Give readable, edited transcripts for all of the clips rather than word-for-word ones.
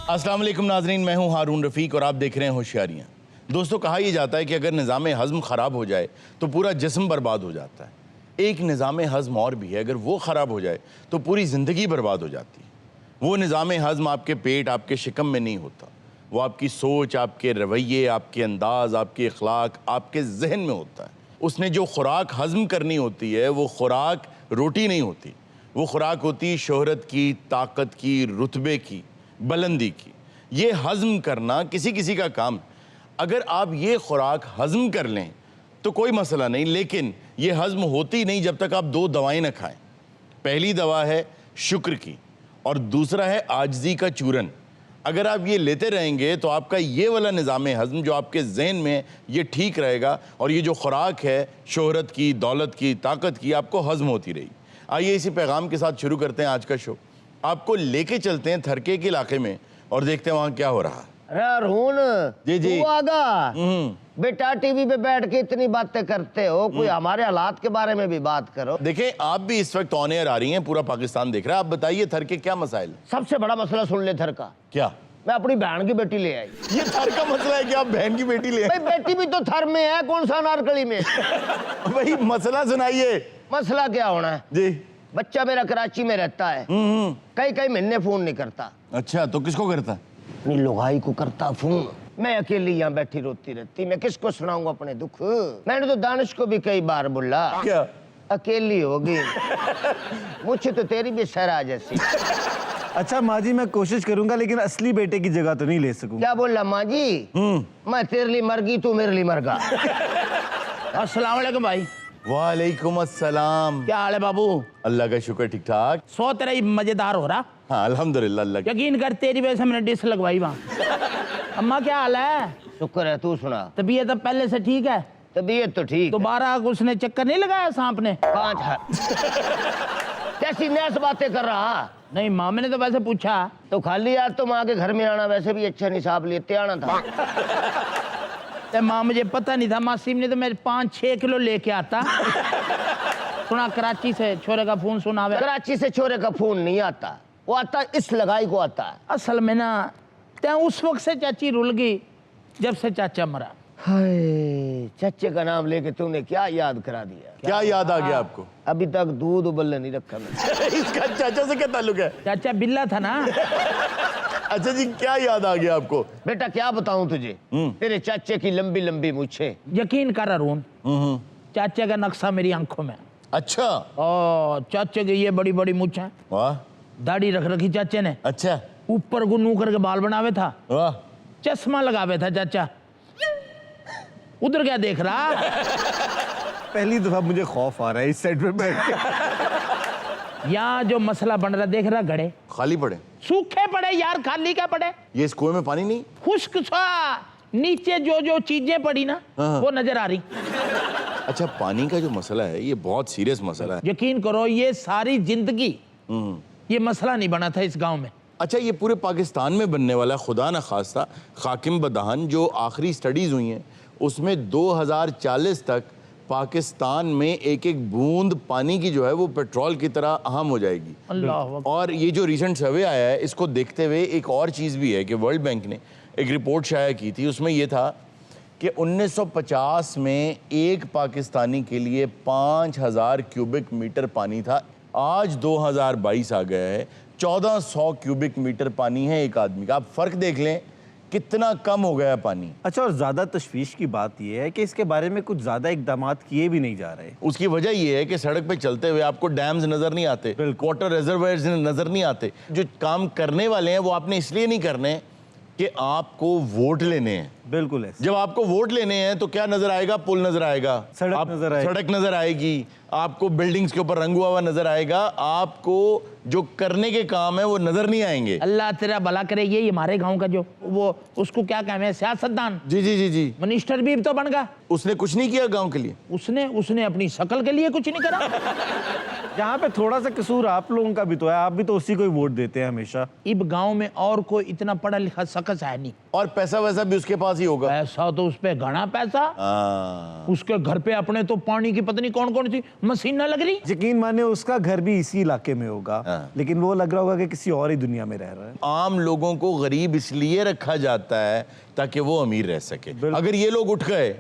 अस्सलाम वालेकुम नाजरीन, मैं हूं हारून रफ़ीक और आप देख रहे हैं होशियारियाँ। दोस्तों, कहा यह जाता है कि अगर निज़ाम हज़म ख़राब हो जाए तो पूरा जिस्म बर्बाद हो जाता है। एक निज़ाम हज़म और भी है, अगर वो ख़राब हो जाए तो पूरी ज़िंदगी बर्बाद हो जाती है। वो निज़ाम हज़म आपके पेट, आपके शिकम में नहीं होता, वो आपकी सोच, आपके रवैये, आपके अंदाज़, आपके अखलाक, आपके जहन में होता है। उसने जो खुराक हज़म करनी होती है वो खुराक रोटी नहीं होती, वो खुराक होती है शोहरत की, ताकत की, रुतबे की, बुलंदी की। ये हज़म करना किसी किसी का काम है। अगर आप ये खुराक हज़म कर लें तो कोई मसला नहीं, लेकिन ये हज़म होती नहीं जब तक आप दो दवाएं ना खाएं। पहली दवा है शुक्र की और दूसरा है आजिज़ी का चूरन। अगर आप ये लेते रहेंगे तो आपका ये वाला निज़ाम हज़म जो आपके जहन में है ये ठीक रहेगा और ये जो खुराक है शोहरत की, दौलत की, ताकत की, आपको हज़म होती रहेगी। आइए इसी पैगाम के साथ शुरू करते हैं आज का शो। आपको लेके चलते हैं थरके के इलाके में और देखते हैं वहाँ क्या हो रहा है। अरे अरुण, जी जी। तू आगा बेटा टीवी पे बैठ के इतनी बातें करते हो, कोई हमारे हालात के बारे में भी बात करो। देखें, आप भी इस वक्त ऑन एयर आ रही हैं, पूरा पाकिस्तान देख रहा है। आप बताइए थर के क्या मसाइल? सबसे बड़ा मसला सुन ले थर का। क्या? मैं अपनी बहन की बेटी ले आई। ये थर का मसला है कि आप बहन की बेटी ले भाई बेटी भी तो थर में है, कौन सा नारकली में? भाई मसला सुनाइए। मसला क्या होना है जी। बच्चा मेरा कराची में रहता है, कई कई महीने फोन नहीं करता। अच्छा, तो किसको करता? अपनी लुगाई को करता फोन। मैं अकेली यहाँ बैठी रोती रहती, मैं किसको सुनाऊंगा अपने दुख। मैंने तो दानिश को भी कई बार बोला, क्या अकेली होगी मुझे तो तेरी भी सहरा जैसी। अच्छा माँ जी, मैं कोशिश करूंगा लेकिन असली बेटे की जगह तो नहीं ले सकूं। क्या बोल रहा माँ जी? मैं तेरे लिए मर गई, तू मेरे लिए मर गा। अस्सलाम वालेकुम भाई। वालेकुम अस्सलाम। क्या हाल है बाबू? अल्लाह का शुक्र, ठीक ठाक। सो तेरा ही मजेदार हो रहा। हाँ अल्हम्दुलिल्लाह। अल्लाह का यकीन कर, तेरी वजह से मैंने डिश लगवाई वहाँ। अम्मा क्या हाल है? शुक्र है, तू सुना। तबीयत अब पहले से ठीक है? तबीयत तो ठीक है। दोबारा उसने चक्कर नहीं लगाया सांप ने? 5 है। कैसी नैस बातें कर रहा? नहीं माँ, मैंने तो वैसे पूछा। तो खाली यार तुम आके घर में आना, वैसे भी अच्छा निसाब लेते आना था। तो माँ मुझे पता नहीं था, मासीम ने तो मेरे 5-6 किलो लेके आता। सुना कराची से छोरे का फोन सुना। कराची से छोरे का फोन नहीं आता, वो आता इस लगाई को आता है। असल में ना त्या उस वक्त से चाची रुल गई जब से चाचा मरा। हाय, चाचे का नाम लेके तुमने क्या याद करा दिया। क्या याद आ गया आपको? अभी तक दूध उबलने नहीं रखा मैंने। इसका चाचा से क्या ताल्लुक है? चाचा बिल्ला था ना। अच्छा जी, क्या याद आ गया आपको? बेटा क्या बताऊं तुझे, तेरे चाचे की लंबी लंबी मूछें। यकीन कर अरुण, चाचे का नक्शा मेरी आंखों में। अच्छा। ओ चाचे के ये बड़ी बड़ी मूछें, वाह। दाढ़ी रख रखी चाचे ने, अच्छा। ऊपर को नू करके बाल बनावे था, वाह। चश्मा लगावे था चाचा। उधर क्या देख रहा? पहली दफा मुझे खौफ आ रहा है इस साइड पे बैठ के। यहाँ जो मसला बन रहा देख रहा, घड़े खाली पड़े, सूखे पड़े यार, खाली क्या पड़े? ये इस कुएं में पानी नहीं? खुश्क सा, नीचे जो जो चीजें पड़ी ना वो नजर आ रही। अच्छा, पानी का जो मसला है ये बहुत सीरियस मसला है। यकीन करो ये सारी जिंदगी ये मसला नहीं बना था इस गांव में। अच्छा, ये पूरे पाकिस्तान में बनने वाला, खुदा न खास्ता हाकिम बदहान जो आखिरी स्टडीज़ हुई हैं उसमें 2040 तक पाकिस्तान में एक एक बूंद पानी की जो है वो पेट्रोल की तरह अहम हो जाएगी। अल्लाह। और ये जो रिसेंट सर्वे आया है इसको देखते हुए एक और चीज़ भी है कि वर्ल्ड बैंक ने एक रिपोर्ट शाया की थी, उसमें ये था कि 1950 में एक पाकिस्तानी के लिए 5000 क्यूबिक मीटर पानी था। आज 2022 आ गया है, 1400 क्यूबिक मीटर पानी है एक आदमी का। आप फ़र्क देख लें कितना कम हो गया पानी। अच्छा, और ज्यादा तशवीश की बात यह है कि इसके बारे में कुछ ज्यादा इकदाम किए भी नहीं जा रहे। उसकी वजह यह है कि सड़क पे चलते हुए आपको डैम्स नजर नहीं आते, वाटर रिजर्वायर्स नजर नहीं आते। जो काम करने वाले हैं वो आपने इसलिए नहीं करने कि आपको वोट लेने हैं। बिल्कुल है। जब आपको वोट लेने हैं तो क्या नजर आएगा? पुल नजर आएगा, सड़क नजर आएगी, सड़क नजर आएगी, आपको बिल्डिंग्स के ऊपर रंग हुआ नजर आएगा, आपको जो करने के काम है वो नजर नहीं आएंगे। अल्लाह तेरा भला करे। ये हमारे गांव का जो वो उसको क्या कहते हैं, सियासतदान, जी जी जी जी, मिनिस्टर भी तो बन गया। उसने कुछ नहीं किया गांव के लिए। उसने अपनी शक्ल के लिए कुछ नहीं करा। यहाँ पे थोड़ा सा कसूर आप लोगों का भी तो है, आप भी तो उसी को ही वोट देते हैं हमेशा। इब गांव में और कोई इतना पढ़ा लिखा शख्स है नहीं। और पैसा वैसा भी उसके पास ही होगा। पैसा तो उस पे घना पैसा। उसके घर पे अपने तो पानी की पता नहीं कौन कौन सी मशीन लग रही। यकीन माने उसका घर भी इसी इलाके में होगा, लेकिन वो लग रहा होगा कि किसी और ही दुनिया में रह रहा है। आम लोगों को गरीब इसलिए रखा जाता है ताकि वो अमीर रह सके। अगर ये लोग उठ गए,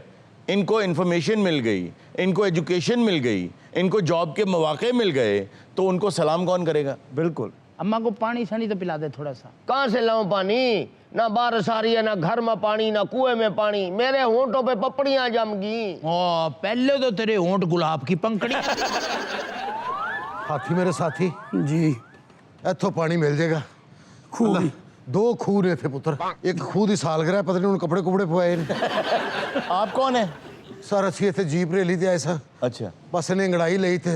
इनको इन्फॉर्मेशन मिल गई, इनको एजुकेशन मिल गई, इनको जॉब के मौके मिल गए, तो उनको सलाम कौन करेगा? बिल्कुल। अम्मा को पानी सनी तो पिला दे थोड़ा सा। कहाँ से लाऊं पानी? ना बारिश आ रही है, ना घर में पानी, ना कुएं में पानी। मेरे होंठों पे पपड़ियां जम गई। ओ, पहले तो तेरे होंठ गुलाब की पंखड़ी। हाथी मेरे साथी जी इथों पानी मिल जाएगा। खूह भी। दो खूह ने थे पुत्र, एक खूह की सालगिरह पता नहीं उन्होंने कपड़े कुपड़े पवाए ने। आप कौन है? सर असी इतने जीप रेली ते आए सा, अच्छा, बस ने अंगड़ाई ली थे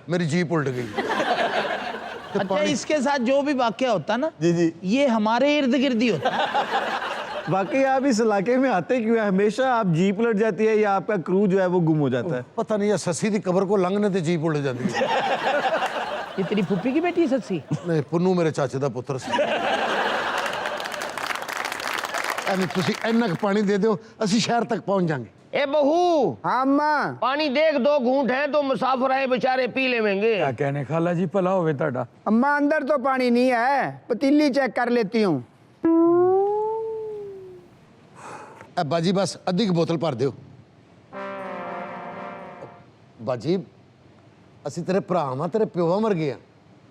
मेरी जीप उल्ट गई। अच्छा, इसके साथ जो भी वाकया होता ना जी जी, ये हमारे इर्द गिर्द ही होता है। बाकी आप इस इलाके में आते क्यों है? हमेशा आप जीप उलट जाती है या आपका क्रू जो है वो गुम हो जाता है? पता नहीं, ससी की कबर को लंघने ते जीप उल्ट जाती है। ये तेरी फुप्पी की बेटी सच्ची? नहीं, पुन्नू मेरे चाचे का पुत्र सी। तुसी इन्ना क पानी दे दो, असी शहर तक पहुंच जाएंगे। ए बहू, हाँ अम्मा। पानी देख, 2 घूंट है तो मुसाफिर आए बेचारे पी लेंगे। क्या कहने खाला जी, भला होवे ਤੁਹਾਡਾ। अम्मा अंदर तो पानी नहीं है, पतीली चेक कर लेती हूँ। बाजी बस अद्धी की बोतल भर दो। बाजी असी तेरे भरा वा, तेरे प्यो मर गए,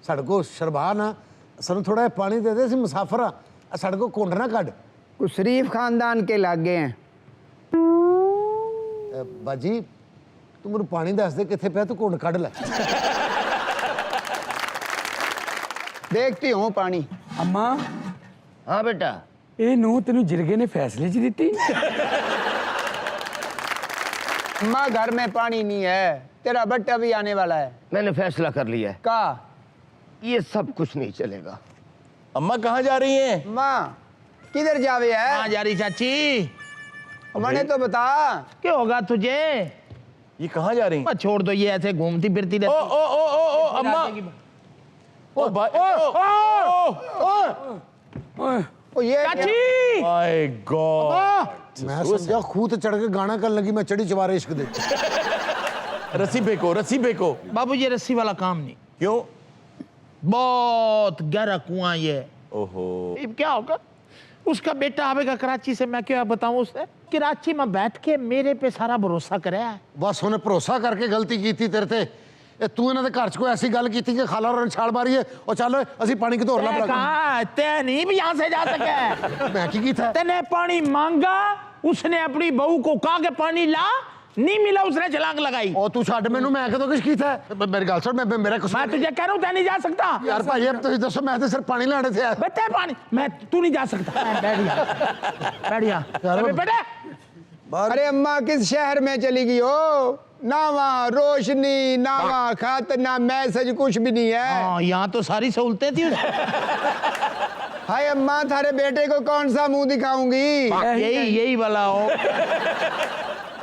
साढ़े को शरबा ना, सानू थोड़ा पानी दे दे, असी मुसाफिर हाँ, साढ़े को कुंड ना कढ़। कुछ शरीफ खानदान के लागे हैं। बाजी तू मेरे पानी दस दे किथे पे, तू कुंड कढ़ ले। देखती हूँ पानी। अम्मा हाँ बेटा। ਇਹ ਨੂੰ ਤੈਨੂੰ ਜਿਰਗੇ ਨੇ ਫੈਸਲੇ 'ਚ ਦਿੱਤੀ। अम्मा घर में पानी नहीं है, तेरा बट्टा भी आने वाला है। मैंने फैसला कर लिया है, का ये सब कुछ नहीं चलेगा। अम्मा कहाँ जा रही हैं? अम्मा किधर जावे है? कहाँ जा रही चाची? मैंने तो बता। क्या होगा तुझे? ये कहाँ जा रही हैं? बस छोड़ दो, ये ऐसे घूमती फिरती ओ रहती। ओ ओ ओ ओ अम्मा, ओ भाई, ओ ये चाची! माय गॉड, मैं समझा खूह ते चढ़ के गाना कर लगी, मैं चढ़ी चवारे इश्क दे। रस्सी फेंको, रस्सी फेंको। बाबू ये रस्सी वाला काम नहीं, क्यों? बहुत गहरा कुआं ये। ओहो, अब क्या होगा? उसका बेटा आवेगा कराची से, मैं क्या बताऊं उसे? कराची में बैठ के मेरे पे सारा भरोसा करे। बस उन्हें भरोसा करके गलती की थी तेरे ते। ए तू इन्हां दे घर च कोई ऐसी गल की थी कि खाला और छाल मारी है और चल असी पानी की धोर ला बड़ा। कहा ते नहीं भी यहाँ से जा सके। मैं की था? तेने पानी मांगा, उसने अपनी बहू को कहा कि पानी ला, नहीं मिला, उसने छलांग लगाई। और तू छड़ मैनू, मैं कदों किस की था? मेरी गल सुन, मैं मेरा कसूर मैं तुझे कह रहा हूँ, नहीं जा सकता यार भाई, अब तुम दसो, मैं तो सिर्फ पानी लाने थे। बेटे पानी, मैं तू नहीं जा सकता। बैठ जा बेटे। अरे अम्मा किस शहर में चली गई हो? ना वहाँ रोशनी, ना वहाँ खत, ना मैसेज, कुछ भी नहीं है। हाँ, यहाँ तो सारी सहूलतें थी। हाय अम्मा, थारे बेटे को कौन सा मुंह दिखाऊंगी? यही वाला हो।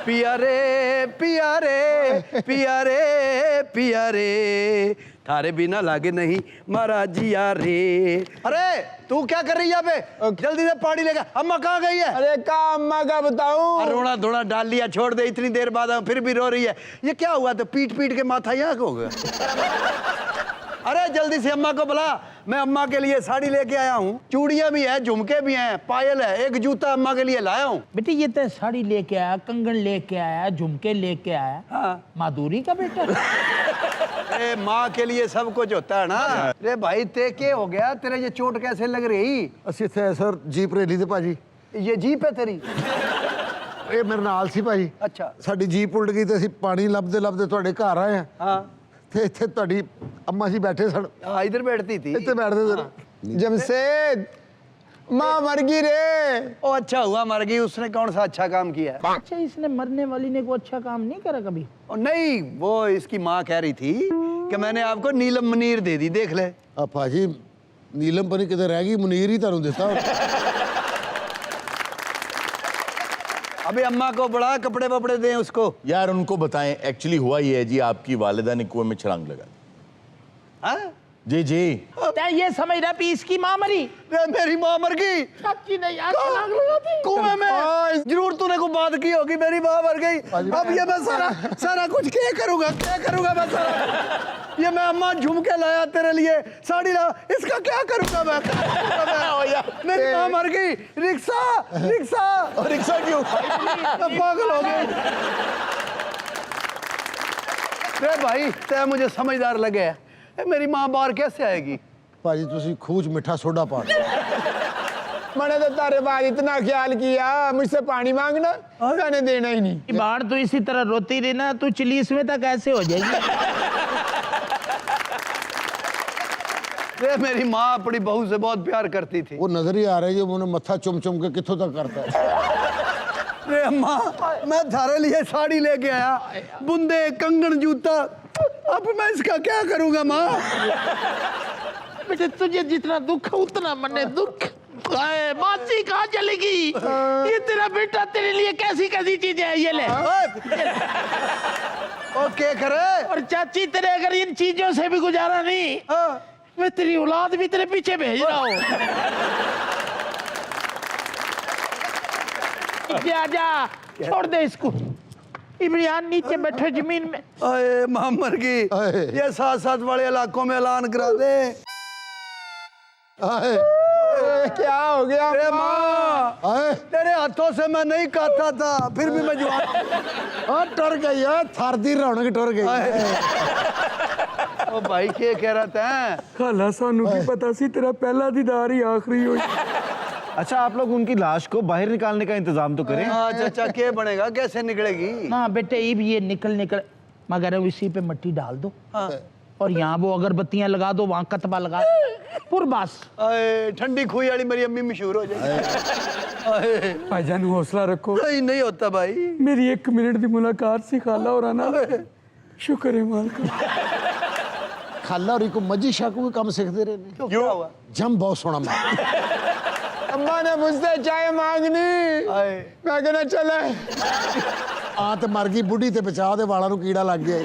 पिया रे पिया रे पिया रे पिया रे, थारे बिना लागे नहीं महाराज जिया रे। अरे तू क्या कर रही है यहाँ पे? जल्दी से पानी लेकर। अम्मा कहाँ गई है? अरे का अम्मा का बताऊं? रोना धोना डाल लिया, छोड़ दे, इतनी देर बाद फिर भी रो रही है। ये क्या हुआ? तो पीट पीट के माथा यहाँ हो गया। अरे जल्दी से अम्मा को बुला, मैं अम्मा के लिए साड़ी लेके आया हूँ, चूड़ियां भी है, झुमके भी हैं, पायल है, एक जूता अम्मा के लिए लाया हूँ। बेटे ये तो साड़ी लेके आया, कंगन लेके आया, झुमके लेके आया। हाँ। माधुरी का बेटा। अरे माँ के लिए सब कुछ होता है ना। अरे भाई ते के हो गया, तेरे ये चोट कैसे लग रही? असी थे सर जीप रेली थे भाजी। ये जीप है तेरी? ये मेरे नाल सी भाजी। अच्छा। साडी जीप उल्ट गई ते असी पानी लभदे लभदे तुहाडे घर आए हैं। हाँ ते इत्थे तुहाडी अम्मा जी बैठे सन, हाँ, इधर बैठती थी। इत्थे बैठदे सर। जमशेद, माँ मर गई रे। ओ अच्छा हुआ मर गई, उसने कौन सा अच्छा काम किया है? अच्छा, इसने मरने वाली ने कोई अच्छा काम नहीं करा कभी? ओ नहीं, वो इसकी माँ कह रही थी कि मैंने आपको नीलम मुनीर दे दी, देख ले। अब भाजी नीलम पनी किधर रह गई, मुनीर ही तुहानू देता। अबे अम्मा को बड़ा कपड़े वपड़े दें उसको। यार उनको बताएं, एक्चुअली हुआ ये है जी, आपकी वालिदा ने कुएं में छलांग लगा दी। हाँ? जी जी तै ये समझ रहा भी इसकी माँ मरी। रे मेरी माँ मर गई चाची ने यार छलांग लगा दी। कुएं में। जरूर तूने को बात की होगी, मेरी माँ मर गई। अब ये मैं सारा कुछ क्या करूंगा मैं सारा। ये मैं अम्मा झुमके लाया तेरे लिए, साड़ी ला, इसका क्या करूंगा मैं? मेरी माँ मर गई। रिक्शा और रिक्शा क्यों? मैं पागल हो गई। रे भाई तै मुझे समझदार लगे है, मेरी माँ बाहर कैसे आएगी? भाजी तुसी खूज मिठा सोडा पा दो। मैंने तो तारे बाद इतना ख्याल किया, मुझसे पानी मांगना मैंने देना ही नहीं। बाहर तो इसी तरह रोती रही ना, तू 40वें तक ऐसे हो जाएगी। रे मेरी माँ अपनी बहू से बहुत प्यार करती थी। वो नजर ही आ रहा है, जो उन्हें मत्था चुम चुम के किथों तक करता है। रे अम्मा मैं थारे लिए साड़ी लेके आया, बुंदे, कंगन, जूता, अब मैं इसका क्या करूंगा माँ? बेटे तुझे जितना दुख है उतना मने दुख। आए, मासी कहाँ चलेगी? ये तेरा बेटा तेरे लिए कैसी कैसी चीजें है, ये ले। ओके करे। और चाची तेरे अगर इन चीजों से भी गुजारा नहीं, मैं तेरी औलाद भी तेरे पीछे भेज रहा हूँ। आजा, छोड़ दे इसको। इमरान नीचे बैठो जमीन में। अरे माँ मर गई। ये 7-7 वाले इलाकों में ऐलान करा दे। क्या हो गया अरे माँ, तेरे हाथों से मैं नहीं काटा था, फिर भी मैं जवान। टुर गई है, थर दी रौनक टुर गई। ओ भाई क्या कह रहा था? खाला सानू की पता सी तेरा पहला दीदार ही आखिरी हो। अच्छा आप लोग उनकी लाश को बाहर निकालने का इंतजाम तो करें। हाँ चाचा क्या बनेगा, कैसे निकलेगी? हाँ बेटे ये निकल मगर इसी पे मिट्टी डाल दो। हाँ। और यहाँ वो अगरबत्तियां लगा दो, वहाँ कतबा लगा दो, पुर बस। ठंडी खुई वाली मेरी अम्मी मशहूर हो जाएगी। भाईजान हौसला रखो, नहीं होता भाई। मेरी 1 मिनट की मुलाकात सी खाला और आना। शुक्र है मालिक। खाला और को मजी शाह को भी कम सीखते रहे ने। क्या हुआ? जम बहुत सोना मार। अम्मा ने मुझसे चाय मांगनी, मैं कहना चले। आ ते मर गई बुढ़ी ते बचा दे वाला नु कीड़ा लग गया।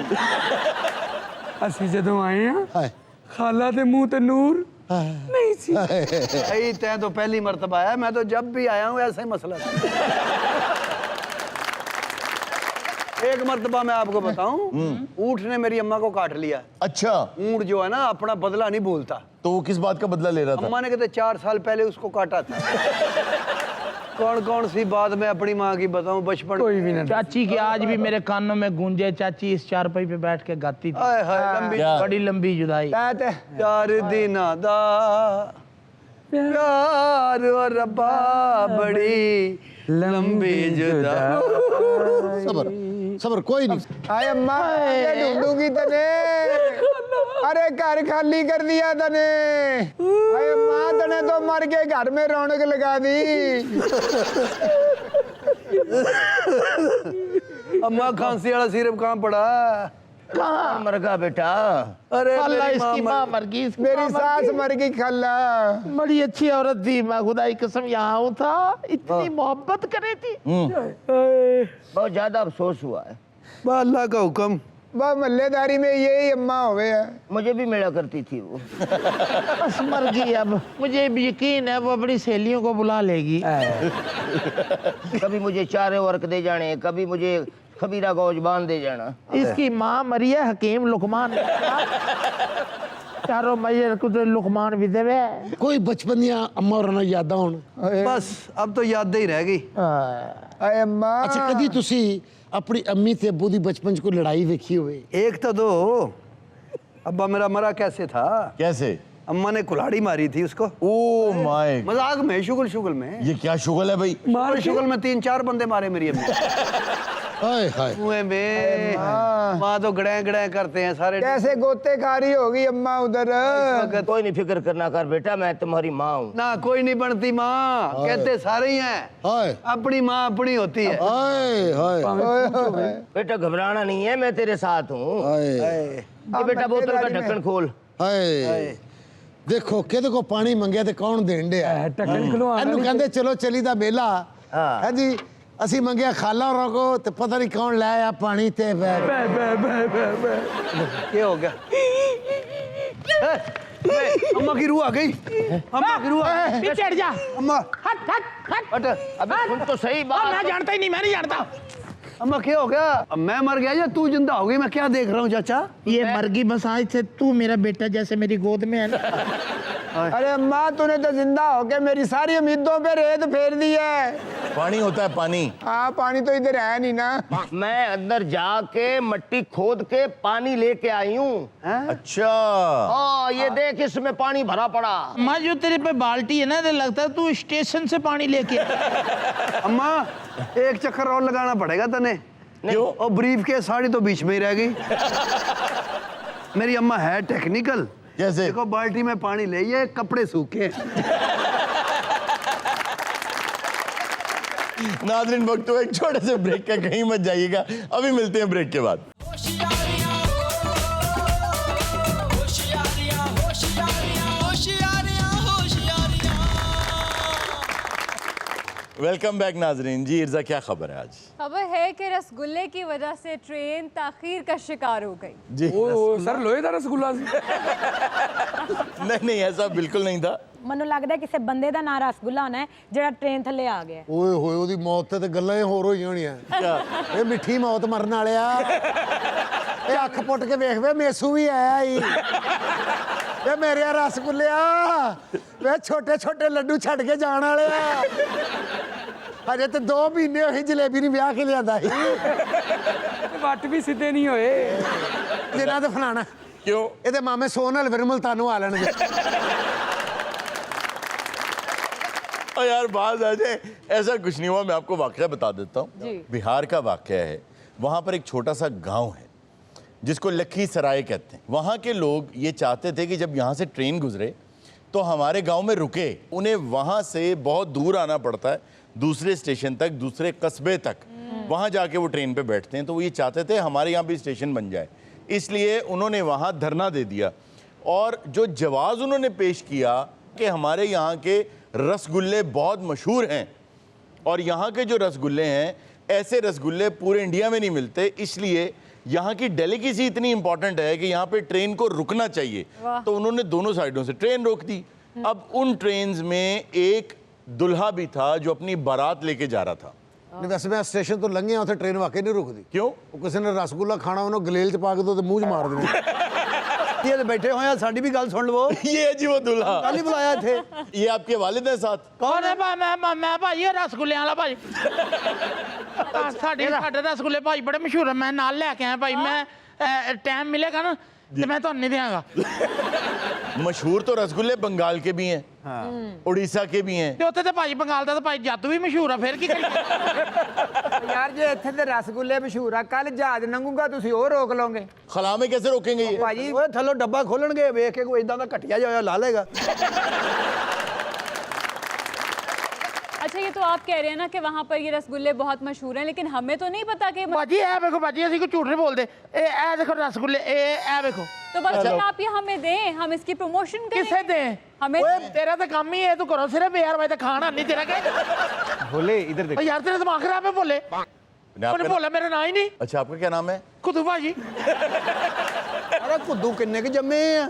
ਅਸੀਂ ਜਦੋਂ ਆਏ ਆ हाय ਖਾਲਾ ਦੇ ਮੂੰਹ ਤੇ ਨੂਰ नहीं सी। भाई तै तो पहली मर्तबा आया, मैं तो जब भी आया हूँ ऐसा ही मसला था। एक मर्तबा मैं आपको बताऊं, ऊंट ने मेरी अम्मा को काट लिया। अच्छा, ऊंट जो है ना अपना बदला नहीं भूलता। तो वो किस बात का बदला ले रहा था? अम्मा ने कहते 4 साल पहले उसको काटा था। कौन सी बात मैं अपनी माँ की बताऊं, बचपन कोई भी ना। चाची की आज भी मेरे कानों में गूंजे। चाची इस चारपाई पे बैठ के गाती थी। हाय हाय लंबी, बड़ी लंबी जुदाई। 4 दिन दा प्यार और रब्बा बड़ी लंबी जुदा। सबर कोई नहीं। आए अम्मा क्या ढूंढूंगी तने? अरे घर खाली कर दिया तने। आए अम्मा तने तो मर के घर में रौनक लगा दी। अम्मा खांसी वाला सिरप कहाँ पड़ा? कहाँ मर गया बेटा? अरे अल्लाह मेरी इसकी माँ माँ मर गई, इसकी मेरी माँ मर सास मर गई खाला। गई। बड़ी अच्छी औरत थी, मैं खुदा की कसम यहाँ हूँ था, इतनी मोहब्बत करे थी। बहुत ज्यादा अफसोस हुआ है। बा अल्लाह का हुक्म। वह मल्लेदारी में यही अम्मा हुए है। मुझे भी मिला करती थी वो। बस मर गई। अब मुझे भी यकीन है वो अपनी सहेलियों को बुला लेगी। कभी मुझे चारे वर्क दे जाने, कभी मुझे खबीरा गौज बांध दे जाना। इसकी माँ मरी है हकीम लुकमान। चारों मजे कुछ लुकमान भी देवे। कोई बचपन या अम्मा और ना यादा होन। बस अब तो यादें ही रह गई। आए अम्मा अच्छा कदी तुसी अपनी अम्मी ते अब्बू दी बचपन च कोई लड़ाई देखी हुए? एक तो दो। अब्बा मेरा मरा कैसे था? कैसे? अम्मा ने कुल्हाड़ी मारी थी उसको। ओ माय, मजाक में, शुगल में। ये क्या शुगल है भाई? शुगल में 3-4 बंदे मारे मेरी अम्मी। हाय हाय कुएं में माँ तो गड़े करते हैं सारे। कैसे गोते खा रही होगी अम्मा उधर। कोई नहीं फिक्र करना कर बेटा, मैं तुम्हारी माँ हूँ। ना कोई नहीं बनती माँ, कहते सारे ही हैं। हाय अपनी माँ अपनी होती है। हाय हाय बेटा घबराना नहीं है, मैं तेरे साथ हूँ। हाय ये बेटा बोतल का ढक्कन खोल। हाय देखो किहदे को पानी मंगया ते कौन देन दे है? ढक्कन खुलवा एनु कहंदे चलो चली दा मेला है जी। ਅਸੀਂ ਮੰਗਿਆ ਖਾਲਾ ਹੋਰਾਂ ਕੋ ਤੇ ਪਤਾ ਨਹੀਂ ਕੌਣ ਲੈ ਆ ਪਾਣੀ ਤੇ क्या हो गया? अम्मा की रूह आ गई, अम्मा की रूह आ गई। पीछे हट जा। अम्मा हट हट हट हट, अबे सुन तो सही बात। मैं जानता ही नहीं, मैं नहीं जानता। अम्मा क्या हो गया? अब मैं मर गया या तू जिंदा हो गई? मैं क्या देख रहा हूँ चाचा? ये मर गई बस आज से तू मेरा बेटा जैसे मेरी गोद में है ना। अरे अम्मा तूने तो जिंदा होके मेरी सारी उम्मीदों पे रेत फेर दी है। पानी होता है पानी। हाँ पानी तो इधर है नहीं ना। मैं अंदर जाके मट्टी खोद के पानी लेके आई हूँ। अच्छा, हाँ ये देख इसमें पानी भरा पड़ा। माँ जो तेरे पे बाल्टी है ना, तो लगता है तू स्टेशन से पानी लेके। अम्मा एक चक्कर और लगाना पड़ेगा तने। क्यों? और ब्रीफ के साड़ी तो बीच में ही रह गई। मेरी अम्मा है टेक्निकल। कैसे? देखो बाल्टी में पानी ले, ये कपड़े सूखे। नाज़रीन वक्त हुआ एक छोटे से ब्रेक का, कहीं मत जाइएगा, अभी मिलते हैं ब्रेक के बाद। वेलकम बैक नाजरीन। जी इर्जा, क्या खबर है आज? खबर है कि रसगुल्ले की वजह से ट्रेन ताखीर का शिकार हो गई। जी ओ सर लोहे ਦਾ ਰਸਗੁੱਲਾ ਸੀ। नहीं ऐसा बिल्कुल नहीं था। ਮੈਨੂੰ ਲੱਗਦਾ ਕਿਸੇ ਬੰਦੇ ਦਾ ਨਾਂ ਰਸਗੁੱਲਾ ਹੋਣਾ ਹੈ ਜਿਹੜਾ ਟ੍ਰੇਨ ਥੱਲੇ ਆ ਗਿਆ। ਓਏ ਹੋਏ ਉਹਦੀ ਮੌਤ ਤੇ ਗੱਲਾਂ ਹੀ ਹੋਰ ਹੋਈਆਂ ਹੋਣੀਆਂ। ਇਹ ਮਿੱਠੀ ਮੌਤ ਮਰਨ ਵਾਲਿਆ। ਇਹ ਅੱਖ ਪੁੱਟ ਕੇ ਵੇਖ ਵੇ ਮੇਸੂ ਵੀ ਆਇਆ ਈ। ਵੇ ਮੇਰੇ ਰਸਗੁੱਲਿਆ, ਵੇ ਛੋਟੇ ਛੋਟੇ ਲੱਡੂ ਛੱਡ ਕੇ ਜਾਣ ਵਾਲਿਆ। ਹਜੇ ਤੇ 2 ਮਹੀਨੇ ਹੋਏ ਜਲੇਬੀ ਨਹੀਂ ਵਿਆਹ ਕੇ ਲਿਆਂਦਾ ਸੀ। ਵੱਟ ਵੀ ਸਿੱਧੇ ਨਹੀਂ ਹੋਏ। ਜਿਨ੍ਹਾਂ ਤੇ ਫਲਾਣਾ क्यों? ਇਹਦੇ ਮਾਮੇ ਸੋਨ ਹਲਵੇ ਨੂੰ ਮੁਲਤਾਨੋਂ ਆ ਲੈਣਗੇ। और यार बात आ जाए, ऐसा कुछ नहीं हुआ। मैं आपको वाकया बता देता हूँ। बिहार का वाकया है। वहाँ पर एक छोटा सा गांव है जिसको लखीसराय कहते हैं। वहाँ के लोग ये चाहते थे कि जब यहाँ से ट्रेन गुजरे तो हमारे गांव में रुके। उन्हें वहाँ से बहुत दूर आना पड़ता है, दूसरे स्टेशन तक, दूसरे कस्बे तक। वहाँ जाके वो ट्रेन पे बैठते हैं। तो वो ये चाहते थे हमारे यहाँ भी स्टेशन बन जाए, इसलिए उन्होंने वहाँ धरना दे दिया। और जो जवाब उन्होंने पेश किया कि हमारे यहाँ के रसगुल्ले बहुत मशहूर हैं और यहाँ के जो रसगुल्ले हैं, ऐसे रसगुल्ले पूरे इंडिया में नहीं मिलते, इसलिए यहाँ की डेलीकेसी इतनी इंपॉर्टेंट है कि यहाँ पे ट्रेन को रुकना चाहिए। तो उन्होंने दोनों साइडों से ट्रेन रोक दी। अब उन ट्रेन्स में एक दुल्हा भी था जो अपनी बारात लेके जा रहा था। ਨਹੀਂ ਵੈਸੇ ਮੈਂ ਸਟੇਸ਼ਨ ਤੋਂ ਲੰਘਿਆ ਉੱਥੇ ਟ੍ਰੇਨ ਵਾਕਈ ਨਹੀਂ ਰੁਕਦੀ। क्यों? ਉਹ ਕਿਸੇ ਨੇ ਰਸਗੁੱਲਾ ਖਾਣਾ ਉਹਨੂੰ ਗਲੇਲ ਚ ਪਾ ਕੇ ਦੋ ਤੇ ਮੂੰਹ 'ਚ ਮਾਰ ਦੇਣੀ। ये तो बैठे हुए हैं, साड़ी भी गल सुन लो। ये है जी वो दुल्हा। कल ही बुलाया थे। ये आपके वालिद हैं साथ? कौन है भाई? मैं भाई रसगुल्ले वाला भाई। साढ़े रसगुल्ले भाई बड़े मशहूर है। मैं नाल लेके आया भाई। मैं टाइम मिलेगा ना तो मैं तो नहीं देंगा। मशहूर तो रसगुल्ले बंगाल के भी हैं, उड़ीसा के भी हैं। ਤੇ ਉੱਥੇ ਤੇ ਭਾਈ ਬੰਗਾਲ ਦਾ ਤਾਂ ਭਾਈ ਜਾਦੂ ਵੀ ਮਸ਼ਹੂਰ ਆ। ਫਿਰ ਕੀ ਕਰੀਏ? ਯਾਰ ਜੇ ਇੱਥੇ ਦੇ ਰਸਗੁੱਲੇ ਮਸ਼ਹੂਰ ਆ, ਕੱਲ ਜਹਾਜ਼ ਲੰਘੂਗਾ ਤੁਸੀਂ ਉਹ ਰੋਕ ਲਓਗੇ। खला में कैसे रोकेंगे ये? ਭਾਜੀ ओए थल्लो डब्बा खोलणगे, वेख के कोई इदां दा घटिया जिहा ला लेगा। अच्छा ये तो आप कह रहे हैं ना कि वहाँ पर ये रसगुल्ले बहुत मशहूर हैं, लेकिन हमें तो नहीं पता कि ਭਾਜੀ ਇਹ ਵੇਖੋ ਭਾਜੀ, ਅਸੀਂ ਕੋਈ ਝੂਠ ਨਹੀਂ ਬੋਲਦੇ। ਇਹ ਦੇਖੋ ਰਸਗੁੱਲੇ, ਇਹ ਵੇਖੋ। तो बस आप ये हमें दें, हम इसकी प्रमोशन करें। किसे दे? हमें ਓਏ ਤੇਰਾ ਤਾਂ ਕੰਮ ਹੀ ਹੈ, ਤੂੰ ਕਰੋ सिर्फ यार भाई तो खाना नहीं तेरा क्या? भोले इधर देख। यार तेरा दिमाग खराब है। बोले आपका बोला मेरा ना ही नहीं। अच्छा, आपका क्या नाम है? खुदू भाजी। अरे खुदू किन्ने के जम्मे हैं?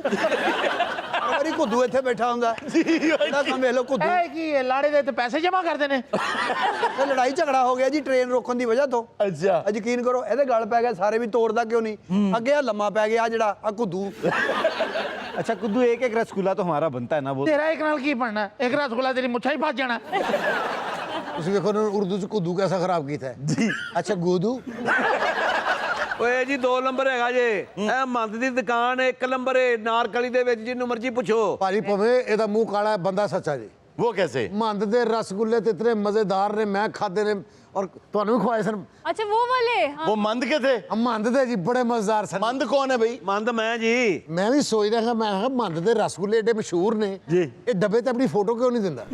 अरे खुदू इत्थे बैठा हुंदा। ਇਹਦਾ ਕੰਮ ਵੇਖ ਲਓ खुदू। ਇਹ ਕੀ ਹੈ? ਲਾੜੇ ਦੇ ਤੇ ਪੈਸੇ ਜਮਾ ਕਰਦੇ ਨੇ। ਤੇ ਲੜਾਈ ਝਗੜਾ ਹੋ ਗਿਆ ਜੀ ਟ੍ਰੇਨ ਰੋਕਣ ਦੀ ਵਜ੍ਹਾ ਤੋਂ। अच्छा, ਯਕੀਨ ਕਰੋ ਇਹਦੇ ਗਲ ਪੈ ਗਿਆ, ਸਾਰੇ ਵੀ ਤੋੜਦਾ ਕਿਉਂ ਨਹੀਂ? ਅੱਗੇ ਆ ਲੰਮਾ ਪੈ ਗਿਆ ਜਿਹੜਾ ਆ खुदू। अच्छा कुद्दू एक एक रसगुल्ला तो हमारा बनता है ना वो। ਤੇਰਾ ਇੱਕ ਨਾਲ ਕੀ ਬਣਨਾ? ਇੱਕ ਰਸਗੁੱਲਾ ਤੇਰੀ ਮੁੱਛਾਂ ਹੀ ਫਸ ਜਾਣਾ। ਤੁਸੀਂ ਵੇਖੋ ਉਹਨਾਂ ਨੇ ਉਰਦੂ ਚ ਕੁੱਦੂ ਕੈਸਾ ਖਰਾਬ ਕੀਤਾ ਹੈ ਜੀ। ਅੱਛਾ ਗੋਦੂ ਓਏ ਜੀ 2 ਨੰਬਰ ਹੈਗਾ ਜੇ। ਇਹ ਮੰਦ ਦੀ ਦੁਕਾਨ 1 ਨੰਬਰ ਹੈ ਨਾਰਕਲੀ ਦੇ ਵਿੱਚ, ਜਿੰਨੂੰ ਮਰਜ਼ੀ ਪੁੱਛੋ। ਭਾਜੀ ਭਵੇਂ ਇਹਦਾ ਮੂੰਹ ਕਾਲਾ ਹੈ, ਬੰਦਾ ਸੱਚਾ ਜੀ। वो कैसे? ਮੰਦ ਦੇ ਰਸਗੁੱਲੇ ਤੇ ਇਤਨੇ ਮਜ਼ੇਦਾਰ ਨੇ, ਮੈਂ ਖਾਦੇ ਨੇ ਔਰ ਤੁਹਾਨੂੰ ਵੀ ਖਵਾਏ ਸਨ। अच्छा वो वाले हाँ। वो मंद के थे? ਮੰਦ ਦੇ ਜੀ ਬੜੇ ਮਜ਼ੇਦਾਰ ਸਨ। मंद कौन है भाई? ਮੰਦ ਮੈਂ ਜੀ। ਮੈਂ ਵੀ ਸੋਚਦਾ ਹਾਂ, ਮੈਂ ਕਿਹਾ ਮੰਦ ਦੇ ਰਸਗੁੱਲੇ ਏਡੇ ਮਸ਼ਹੂਰ ਨੇ ਜੀ, ਇਹ ਡੱਬੇ ਤੇ ਆਪਣੀ ਫੋਟੋ ਕਿਉਂ ਨਹੀਂ ਦਿੰਦਾ?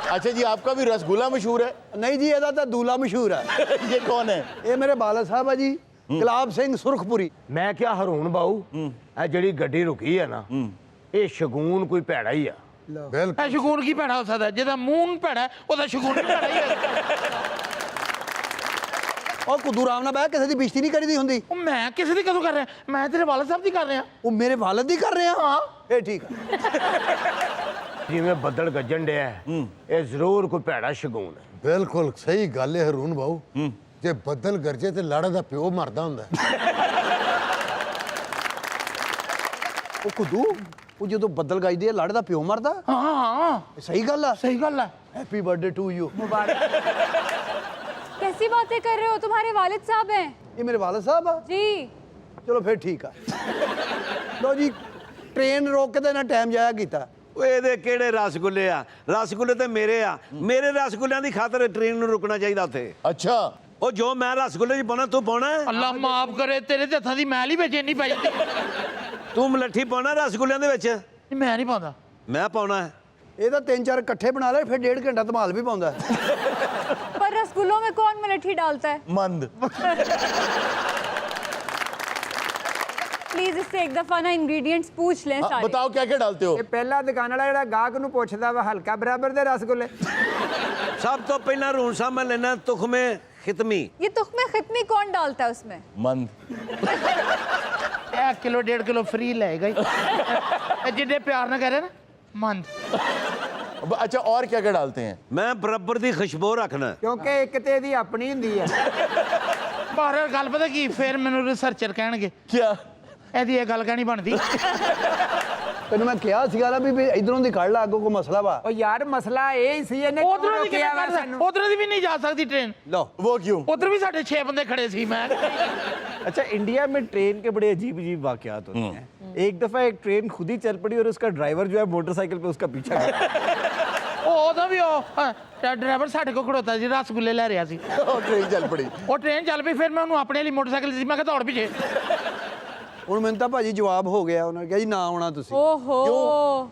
अच्छा जी, आपका भी रसगुल्ला मशहूर है? ਨਹੀਂ ਜੀ ਇਹਦਾ ਤਾਂ ਦੂਲਾ ਮਸ਼ਹੂਰ ਹੈ। ये कौन है? ਇਹ ਮੇਰੇ ਬਾਲਦ ਸਾਹਿਬ ਆ ਜੀ, ਗੁਲਾਬ ਸਿੰਘ ਸੁਰਖਪੁਰੀ। ਮੈਂ ਕਿਹਾ ਹਰੂਣ ਬਾਊ, ਇਹ ਜਿਹੜੀ ਗੱਡੀ ਰੁਕੀ ਹੈ ਨਾ, ਇਹ ਸ਼ਗੂਨ ਕੋਈ ਭੈੜਾ ਹੀ ਆ। ਬਿਲਕੁਲ ਇਹ ਸ਼ਗੂਨ ਕੀ ਭੈੜਾ ਹੋ ਸਕਦਾ? ਜਿਹਦਾ ਮੂੰਹ ਭੈੜਾ ਉਹਦਾ ਸ਼ਗੂਨ ਵੀ ਭੈੜਾ ਹੀ ਹੈ। ਉਹ ਕੁੱਦੂ ਰਾਮ ਨਾਲ ਬਹਿ ਕਿਸੇ ਦੀ ਬੇਇੱਜ਼ਤੀ ਨਹੀਂ ਕਰੀਦੀ ਹੁੰਦੀ ਉਹ ਮੈਂ ਕਿਸੇ ਦੀ ਕਦੋਂ ਕਰ ਰਿਹਾ ਮੈਂ ਤੇਰੇ ਵਾਲਦ ਸਾਹਿਬ ਦੀ ਕਰ ਰਿਹਾ ਉਹ ਮੇਰੇ ਵਾਲਦ ਦੀ ਕਰ ਰਹੇ ਆ ਇਹ ਠੀਕ ਆ ਜਿਵੇਂ ਬੱਦਲ ਗੱਜਣ ਡਿਆ ਇਹ ਜ਼ਰੂਰ ਕੋਈ ਭੈੜਾ ਸ਼ਗੂਨ ਹੈ ਬਿਲਕੁਲ ਸਹੀ ਗੱਲ ਹੈ ਹਰੂਨ ਬਾਊ ਜੇ ਬੱਦਲ ਗਰਜੇ ਤੇ ਲਾੜਾ ਦਾ ਪਿਓ ਮਰਦਾ ਹੁੰਦਾ ਉਹ ਕੁੱਦੂ ਉਹ ਜਦੋਂ ਬੱਦਲ ਗਾਈਦੇ ਆ ਲੜ ਦਾ ਪਿਓ ਮਰਦਾ ਹਾਂ ਇਹ ਸਹੀ ਗੱਲ ਆ ਸਹੀ ਗੱਲ ਹੈ हैप्पी बर्थडे टू यू कैसी बातें कर रहे हो तुम्हारे वालिद साहब हैं ये मेरे वालिद साहब आ जी चलो फिर ठीक आ लो जी ट्रेन रोक के ना टाइम जाया कीता ਓਏ ਇਹਦੇ ਕਿਹੜੇ ਰਸਗੁੱਲੇ ਆ ਰਸਗੁੱਲੇ ਤੇ ਮੇਰੇ ਆ ਮੇਰੇ ਰਸਗੁੱਲਿਆਂ ਦੀ ਖਾਤਰ ਟ੍ਰੇਨ ਨੂੰ ਰੁਕਣਾ ਚਾਹੀਦਾ ਉੱਥੇ अच्छा ਉਹ ਜੋ ਮੈਂ ਰਸਗੁੱਲੇ 'ਚ ਪਾਉਣਾ ਤੂੰ ਪਾਉਣਾ ਹੈ? ਅੱਲਾ ਮਾਫ ਕਰੇ ਤੇਰੇ ਤੇ ਹੱਥਾਂ ਦੀ ਮੈਲ ਹੀ ਵਿੱਚ ਇੰਨੀ ਪੈ ਜਾਂਦੀ ਤੂੰ ਮਲੱਠੀ ਪਾਉਣਾ ਰਸਗੁੱਲਿਆਂ ਦੇ ਵਿੱਚ ਮੈਂ ਨਹੀਂ ਪਾਉਂਦਾ ਮੈਂ ਪਾਉਣਾ ਹੈ ਇਹ ਤਾਂ 3-4 ਇਕੱਠੇ ਬਣਾ ਲੈ ਫਿਰ 1.5 ਘੰਟਾ ਧਮਾਲ ਵੀ ਪਾਉਂਦਾ पर रसगुल्लों में कौन मलठी डालता है मंद प्लीज इससे एक दफा ना इंग्रेडिएंट्स पूछ लें हाँ, सारे बताओ क्या क्या डालते हो ਇਹ ਪਹਿਲਾ ਦੁਕਾਨ ਵਾਲਾ ਜਿਹੜਾ ਗਾਹਕ ਨੂੰ ਪੁੱਛਦਾ ਵਾ ਹਲਕਾ ਬਰਾਬਰ ਦੇ ਰਸਗੁੱਲੇ ਸਭ ਤੋਂ ਪਹਿਲਾਂ ਰੂਣ ਸਾਹਿਬ ਮੈਂ ਲੈਣਾ ਤੁਖਮੇ ਖਿਤਮੀ ये तुख्मे खितमी कौन डालता है उसमें मंद 1 ਕਿਲੋ 1.5 ਕਿਲੋ ਫ੍ਰੀ ਲਏਗਾ ਹੀ ਜਿੱਡੇ ਪਿਆਰ ਨਾਲ ਕਹਿ ਰਹੇ ਨਾ ਮੰਦ अच्छा और क्या क्या डालते हैं ਮੈਂ ਬਰਾਬਰ ਦੀ ਖੁਸ਼ਬੂ ਰੱਖਣਾ ਕਿਉਂਕਿ ਇੱਕ ਤੇ ਇਹਦੀ ਆਪਣੀ ਹੁੰਦੀ ਹੈ ਬਾਹਰ ਗੱਲ ਪਤਾ ਕੀ ਫਿਰ ਮੈਨੂੰ ਰਿਸਰਚਰ ਕਹਿਣਗੇ क्या ਇਹਦੀ ਇਹ ਗੱਲ ਕਹਿਣੀ ਬਣਦੀ ਤੈਨੂੰ ਮੈਂ ਕਿਹਾ ਸੀਗਾ ਨਾ ਵੀ ਇਧਰੋਂ ਦੀ ਕੱਢ ਲਾ ਅੱਗੋਂ ਕੋਈ ਮਸਲਾ ਵਾ ਉਹ ਯਾਰ ਮਸਲਾ ਇਹ ਹੀ ਸੀ ਇਹਨੇ ਕਿਉਂ ਉਧਰੋਂ ਦੀ ਰੋਕਿਆ ਵਾ ਕਿਵੇਂ ਸਾਨੂੰ ਉਧਰੋਂ ਦੀ ਵੀ ਨਹੀਂ ਜਾ ਸਕਦੀ ਟ੍ਰੇਨ लो वो क्यों उधर भी साढ़े 6 बंदे खड़े थे मैं अच्छा इंडिया में ट्रेन के बड़े अजीब अजीब वाकयात होते हैं एक दफा एक ट्रेन खुद ही चल पड़ी और उसका ड्राइवर जो है मोटरसाइकिल पे उसका पीछा कर ਉਹਦਾ ਵੀ ਉਹ ਡਰਾਈਵਰ ਸਾਡੇ ਕੋਲ ਖੜੋਤਾ ਸੀ ਰਸਗੁੱਲੇ ਲੈ ਰਿਹਾ ਸੀ ट्रेन चल पड़ी ਉਹ ਟ੍ਰੇਨ ਚੱਲ ਪਈ ਫਿਰ ਮੈਂ ਉਹਨੂੰ ਆਪਣੇ ਲਈ ਮੋਟਰਸਾਈਕਲ ਦਿੱਤੀ ਮੈਂ ਕਿਹਾ ਦੌੜ ਪਿੱਛੇ ਹੁਣ ਮੈਨੂੰ ਤਾਂ ਭਾਜੀ ਜਵਾਬ ਹੋ ਗਿਆ ਉਹਨਾਂ ਨੇ ਕਿਹਾ ਜੀ ਨਾ ਆਉਣਾ ਤੁਸੀਂ ओहो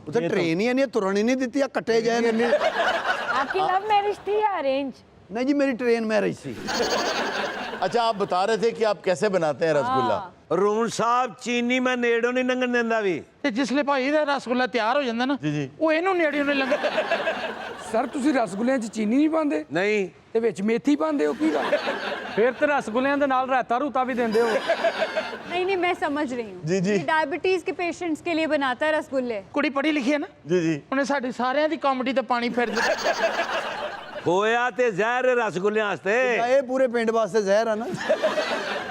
ਉੱਥੇ ਟ੍ਰੇਨ ਹੀ ਨਹੀਂ ਤੁਰਨ ਹੀ ਨਹੀਂ ਦਿੱਤੀ ਆ ਕੱਟੇ ਜਾਏ ਨੇ आपकी लव मैरिज थी या अरेंज ਨਹੀਂ ਜੀ ਮੇਰੀ ਟ੍ਰੇਨ ਮੈਰਿਜ ਸੀ अच्छा आप बता रहे थे कि आप कैसे बनाते हैं रसगुल्ला ਰੂਣ ਸਾਹਿਬ ਚੀਨੀ ਮੈਂ ਨੇੜੋਂ ਨਹੀਂ ਲੰਘਣ ਦਿੰਦਾ ਵੀ ਤੇ ਜਿਸਲੇ ਭਾਈ ਦਾ ਰਸਗੁੱਲਾ ਤਿਆਰ ਹੋ ਜਾਂਦਾ ਨਾ ਉਹ ਇਹਨੂੰ ਨੇੜੇ ਉਹਨੇ ਲੰਘ ਸਰ ਤੁਸੀਂ ਰਸਗੁੱਲਿਆਂ 'ਚ ਚੀਨੀ ਨਹੀਂ ਪਾਉਂਦੇ ਨਹੀਂ ਤੇ ਵਿੱਚ ਮੇਥੀ ਪਾਉਂਦੇ ਹੋ ਕੀ ਗੱਲ ਫਿਰ ਤੇ ਰਸਗੁੱਲਿਆਂ ਦੇ ਨਾਲ ਰਾਇਤਾ ਰੂਤਾ ਵੀ ਦਿੰਦੇ ਹੋ नहीं नहीं मैं समझ रही हूँ जी, जी। डायबिटीज के पेशेंट्स के लिए बनाता है रसगुल्ले ਕੁੜੀ ਪੜ੍ਹੀ ਲਿਖੀ ਹੈ ਨਾ जी जी ਉਹਨੇ ਸਾਡੀ ਸਾਰਿਆਂ ਦੀ ਕਾਮੇਡੀ ਤੇ ਪਾਣੀ ਫੇਰ ਦਿੱਤਾ ਹੋਇਆ ਤੇ ਜ਼ਹਿਰ ਰਸਗੁੱਲਿਆਂ ਵਾਸਤੇ ਇਹ ਪੂਰੇ ਪਿੰਡ ਵਾਸਤੇ ਜ਼ਹਿਰ ਆ ਨਾ